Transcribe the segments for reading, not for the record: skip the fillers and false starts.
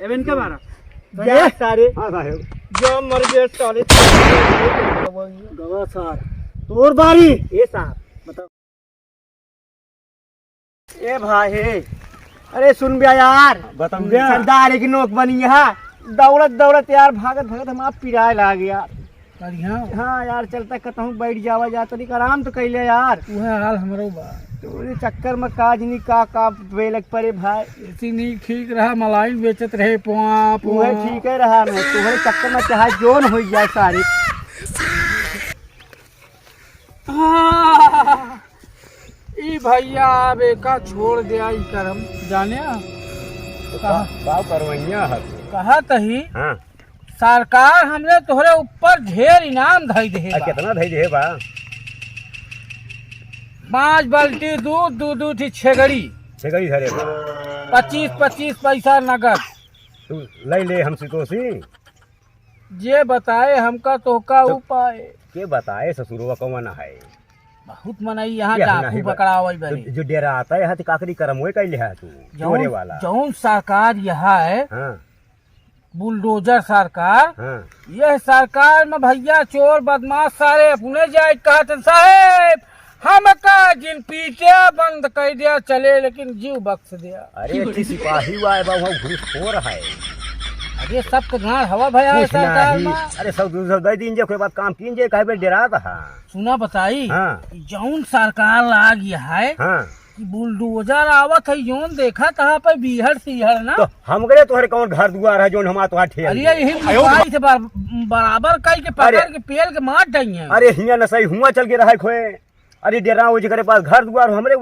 Avon का बारा जा सारे हाँ साहेब जो मर गए साले गवा सार तोर बारी ये साहब बताओ। ए भाई हे अरे सुन बे यार बताऊं क्या? सरदार की नोक बनी है दौड़त दौड़त यार भागत भागत हम आप पिराए लाग यार। हाँ यार चलता कहूँ बैठ जावा जा तरी आराम तो कैले यार वह हाल हमरो बा तोरे चक्कर में काज नहीं का बेलक परे भाई ऐसी नहीं ठीक रहा मलाई बेचत रहे पुआ तुम्हें ठीक है रहा मैं तुम्हारे चक्कर में चाहे जोन हो जाए सारी। ई भैया अब एका छोड़ दिया ई करम जाने का करवैया है कहा तही हाँ सरकार हमने तोहरे ऊपर ढेर इनाम धई दे कितना धैर्य है बा 5 बाल्टी दूध दू थी छेगड़ी छेगड़ी धरे बा 25 पैसा नगद तू ले ले हमसे तो सी जे बताए हमका तोहका तो- उपाय के बताए ससुरवा कौन है बहुत मनई यहाँ क्या डाकू नहीं बा- पकड़ावई तो बड़ी जो डेरा आता है हाथी काकरी करम वो कैले है तू चोरे वाला जौन सरकार यहाँ है हाँ बुलडोजर सरकार हाँ यह सरकार में भैया चोर बदमाश सारे अपने जाए कहते साहेब हमका जिन पीटे बंद कर दिया चले लेकिन जीव बख्श दिया। अरे अच्छी सिपाही हुआ है बाबू घूसखोर है अरे सब के गांड हवा भया है कुछ सरकार नहीं। में। अरे सब दूसरा दे दिन जे कोई बात काम कीन जे कहे डेरा था सुना बताई हाँ जौन सरकार लाग है हाँ कि बुलडोजर आवत है जौन देखा तहा पे बीहड़ सीहड़ ना तो हम गए तुम्हारे कौन घर दुआर है जो हमारा तुम्हारा ठेल अरे दिया। यही मुंबई से बराबर कई के पकड़ अरे- के पेल के मार दई है। अरे हिया न सही हुआ चल के रहा खोए अरे डेरा वो जगह पास घर दुआर हमरे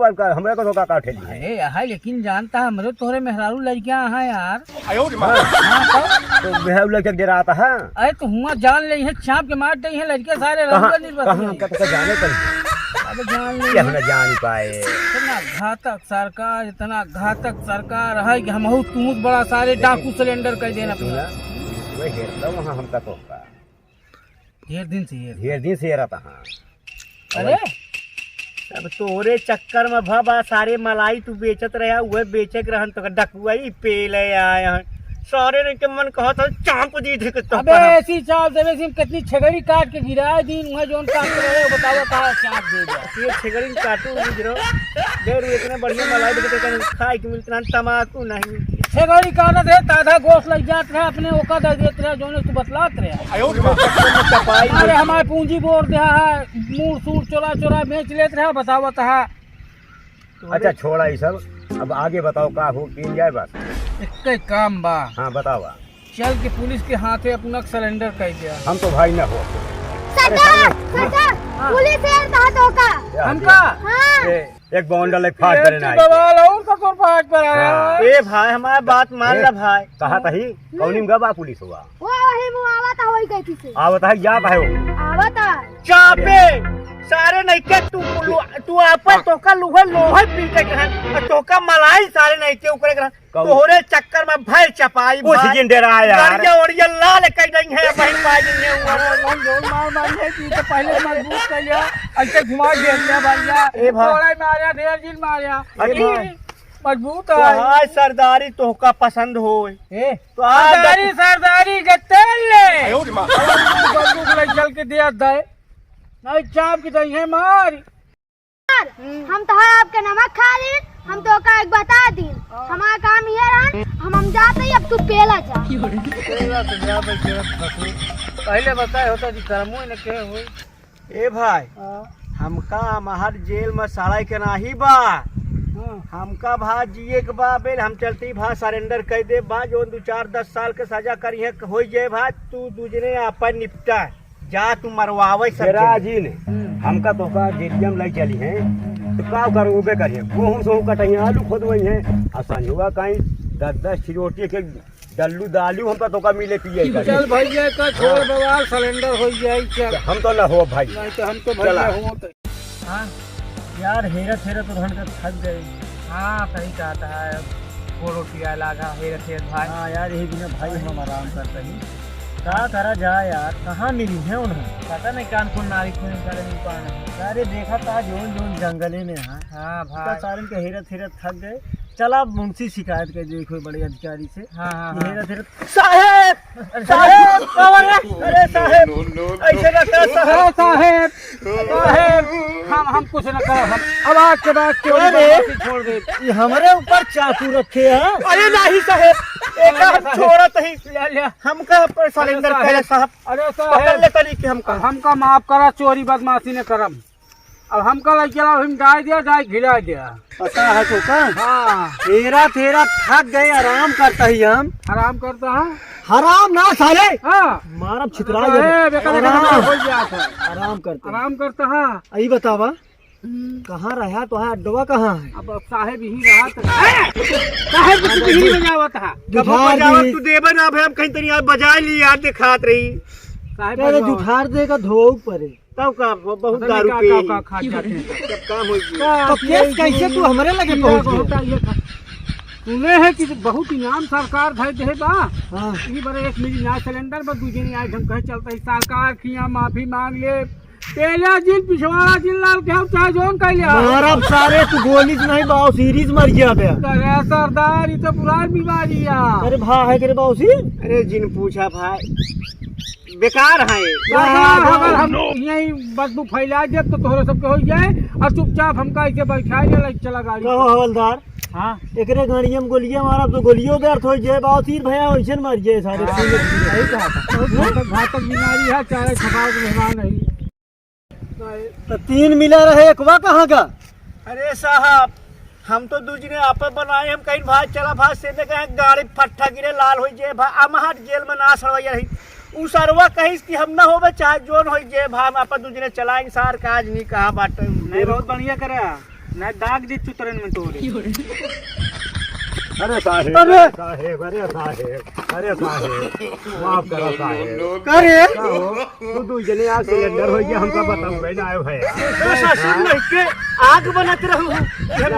को धोखा का ठेली है अरे यहाँ लेकिन जानता हमरे तोहरे मेहरारू लड़कियां हैं यार। तो वह लेके डेरा आता है अरे तो हुआ जान ली है चाप के मार दई है लड़के सारे कहाँ रंग निर्भर कहाँ हमका तो जाने कर अब जान ली क्या है। हम जान ही पाए इतना घातक सरकार इतना घातक सरकार है कि हम तूत बड़ा सारे डाकू सिलेंडर कर देना सुना अपना वही हेरता वहाँ हमका तो ढेर दिन से ये ढेर दिन से रहता हाँ अरे अब तोरे चक्कर में भबा सारे मलाई तू बेचत रहा वह बेचे के रहन तो डकुआ ही पेले आया सारे ने के मन कहा था चांप दी थे तो अबे ऐसी चाप देवे से कितनी छगड़ी काट के गिराए दिन वह जोन काम कर रहे हो बताओ कहा चाप दे दिया ये छगड़ी काटू गुजरो देर इतने बढ़िया मलाई बेचते कहीं खाए के मिलते तमाकू नहीं मिलती छगड़ी काटत है ताधा गोश्त लग जात रहे अपने ओका दे देत रहे जोन तू बतलात रहे चपाई अरे हमारे पूंजी बोर दे है मूड सूट चोरा चोरा बेच लेत रहे बताओ तहा अच्छा छोड़ा ये सब अब आगे बताओ का हो पीन जाए बस एक काम बा हाँ बताओ चल के पुलिस के हाथे अपना सिलेंडर कर दिया हम तो भाई न हो सरदार सरदार पुलिस है कहा तो का हमका हाँ एक बॉन्डल एक फाट करे ना बवाल और का तोर फाट पर आया हाँ। ए भाई हमारा बात मान ला भाई कहा तही कौनी में गबा पुलिस हुआ वो वही मुआवा था वही कहती से आवत है या कहे हो आवता चापे सारे नहीं के तू आपस तो का लोहा लोहा पीटे के हन तो का मलाई सारे नहीं के ऊपर के तोहरे चक्कर में भय चपाई कुछ दिन डेरा यार गाड़िया ओड़िया लाल कई नहीं है बहन पाई नहीं है हम जोर मार मारिए कि तो पहले मजबूत कर लिया ऐसे घुमा दे दिया भैया ए भाई। थोड़ा ही मारिया ढेर दिन मारिया अरे भाई। मजबूत तो है हाय सरदारी तो का पसंद हो ए तो आज सरदारी के तेल ले बंदूक ले चल के दिया दे नहीं चाप की दही है मार हम तो है आपके नमक खा ली हम तो का एक बता दी हमारा काम ये रहा हम जाते ही अब तू पेला जा पहले बताए होता जी करमो न के होई ए भाई हमका महर जेल में सड़ाई के नाही बा हमका भा जिए के बा बेल हम चलती भा सरेंडर कर दे बा जो 2-4-10 साल के सजा करी है हो जाए भा तू दूसरे अपन निपटा जा तू मरवावे डेरा जी ने हमका तो का जेटीएम ले चली है तो का करो उबे करिए गेहूं से कटई आलू खोदवई है आ संजुआ कहीं 10-10 चिरोटी के डल्लू दालू हमका तो का मिले पिए चल भैया का छोड़ बवाल सिलेंडर हो जाए चल हम तो न हो भाई नहीं तो हम तो भैया हो तो हाँ यार हेरत हेरत उधर का थक गए हाँ सही कहता है वो रोटियाँ लागा हेरत हेरत भाई हाँ यार यही बिना भाई हम आराम करते हैं का करा जाए यार कहाँ मिली है उन्हें पता नहीं कान कौन नारी खून करे नहीं पाना अरे देखा था जोन जोन जंगले में हाँ हाँ भाई सारे के हेरत हेरत थक गए चला मुंशी शिकायत कर देखो बड़े अधिकारी से। हाँ हाँ धीरे धीरे साहेब साहेब अरे साहेब ऐसे ना कर साहेब। साहेब साहेब हम कुछ न कर, हम अब आज के बाद चोरी अरे! बदमाशी छोड़ दे। ये हमारे ऊपर चाकू रखे हैं। अरे नहीं साहेब एक हम छोड़त ही ले ले। हमका पर सिलेंडर करे साहब अरे पकड़ साहेब ले तरीके हमका। हमका माफ करा, चोरी बदमाशी ने करम। अब हमका लग चला हम डाल दिया, डाल घिरा दिया। पता है तो का हाँ तेरा तेरा थक गए आराम करता ही हम। आराम करता है। हराम ना साले हाँ मारब छितरा साहेब, एक आदमी का हो गया था। आराम करते आराम करता है। आई बतावा कहाँ रहा तो है अड्डवा कहाँ है? अब साहेब यही रहा था। साहेब कुछ यही बजावत है। तू देबे ना भाई हम कहीं तरी यार बजा ली यार दिखात रही। साहेब तेरे जुठार देगा धोऊ परे तब का बहुत दारू पी का खा जाते हैं। सब काम हो गया। तो केस कैसे तू हमारे लगे पहुंच गया? सुने है कि बहुत इनाम सरकार धर दे बा। हाँ ई बड़े एक मिली ना सिलेंडर पर दूसरी नहीं आए, हम कहे चलता है सरकार खिया माफी मांग ले। पहला जिल पिछवाड़ा जिल लाल के हम चाहे जोन कर लिया। मारब सारे तू गोली नहीं बाऊ सीरीज मर गया बे। अरे सरदार ये तो पुरानी बीमारी है। अरे भा है करे बाऊ सी। अरे जिन पूछा भाई बेकार है। अगर हम यही बदबू फैला दे तो तोहरे सबके हो जाए और चुपचाप हमका ऐसे बैठा ले चला गाड़ी। कहो हवलदार हाँ एकरे गाड़िया में गोलियां मारब तो गोलियों व्यर्थ हो जाए बाऊ तीर भैया वैसे मर जाए सारे। सही कहा था। घातक बीमारी है, चाहे छपाव के मेहमान नहीं। तो तीन मिला रहे एक कहाँ का? अरे साहब हम तो दूसरे आप बनाए हम कहीं भाई चला भाई से कहे गाड़ी फट्टा गिरे लाल हो जाए भाई अमहर जेल में ना सड़वैया रही उ सरवा कहीं कि हम ना होवे चाहे जोन हो जाए भाई हम आप दूसरे चलाएंगे सार काज नहीं कहा बात नहीं बहुत बढ़िया करे ना दाग दी चुतरन में तोरे। अरे साहेब अरे! साहेब अरे साहेब अरे साहेब माफ करो साहेब। करे तू दू जने आग सिलेंडर हो गया हमका बताऊं भाई ना आए भैया। तो ससुर नहीं के आग बनत रहू हम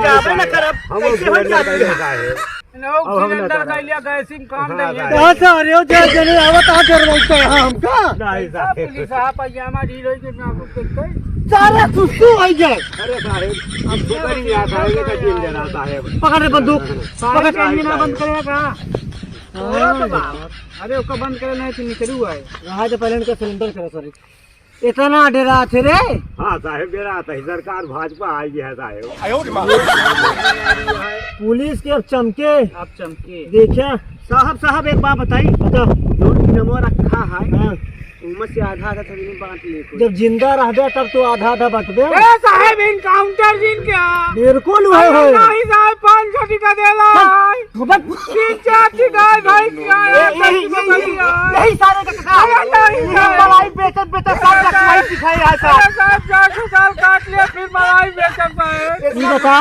जाबे न करब हम कैसे हो सिलेंडर जाती कहे साहेब। सिलेंडर का लिया गैसिंग काम नहीं है। कहां से आ रहे हो जो जने आवत आ कर रहे हैं हमका नहीं साहेब। पुलिस आ पजामा ढील हो के ना देखते सारे सुसु आई जाए। अरे साहेब हम तो करी नहीं आता है का जेल देना साहेब। पकड़ बंदूक पकड़ के इंजन बंद करेगा। अरे उसका बंद करे नहीं तो निकलू है। रहा जो पहले इनका सिलेंडर करा सॉरी इतना डरा थे रे। हाँ साहेब मेरा आता है सरकार भाजपा आई है साहेब। पुलिस के अब चमके अब चमके देखिया साहब साहब एक बात बताई बता जो नमो रखा है उमर से आधा आधा थोड़ी बांट ले जब जिंदा रह गया तब तो आधा आधा बांट दे। ए साहब इनकाउंटर जिन क्या बिल्कुल हुए हो नहीं साहब 5 का देला तीन चार गाय भाई यही सारे का मलाई बेचत बेचत सब लखवाई सिखाई है साहब 400 साल काट लिया फिर मलाई बेचत है। ये बता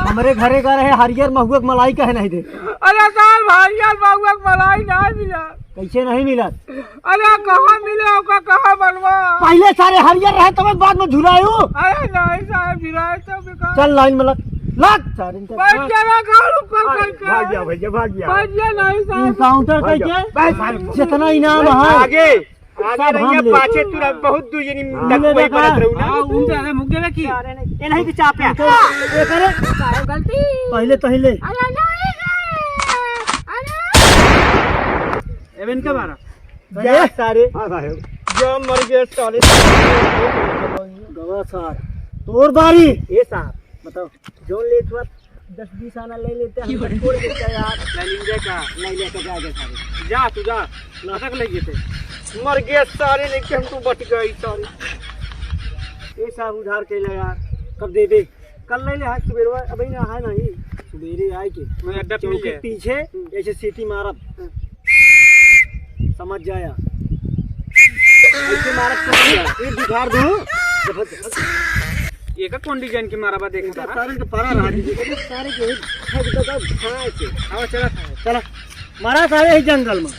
हमारे घरे का रहे हरियर महुआ मलाई का है नहीं दे। अरे साहब हरियर महुआ मलाई नहीं मिला। कैसे नहीं मिला? अरे कहाँ मिले होगा कहाँ बनवा पहले सारे हरियर रहे तब बाद में झुलायू। अरे नहीं साहब गिराए तो बेकार। चल लाइन में लग सारे बैठ जाना घर ऊपर करके भाग गया भैया भाग गया। बैठ जा नहीं साहब इनकाउंटर करके जितना इनाम है आगे सब हम ले पाछे तू बहुत दू जनी डकवाई बनत रहू हां उन पे मुक देवे की ये नहीं कि चापे ये करे साहब गलती पहले पहले अरे नहीं एवन के बारा ये सारे हाँ साहेब जो मर गए साले गवा सार तोर बारी ये साहब बताओ जो ले थोड़ा 10-20 आना ले लेते हैं हम छोड़ देते यार ले लेंगे का नहीं लेके जाएंगे सारे जा तू जा नाटक ले गए मर गए सारे लेके हम तो बच गए सारे। ये साहब उधार के ले यार कब दे दे कल ले ले आज सुबेरवा अभी ना है नहीं सुबेरे आए के मैं अड्डा पे चौकी पीछे ऐसे सीटी मारब समझ जाया ऐसे मारब ये दिखार दो ये का कौन डिजाइन के मारा बा देखा सारे तो पारा रहा दीजिए सारे के एक दगा भाई के आवा चला चला मारा सारे ही जंगल में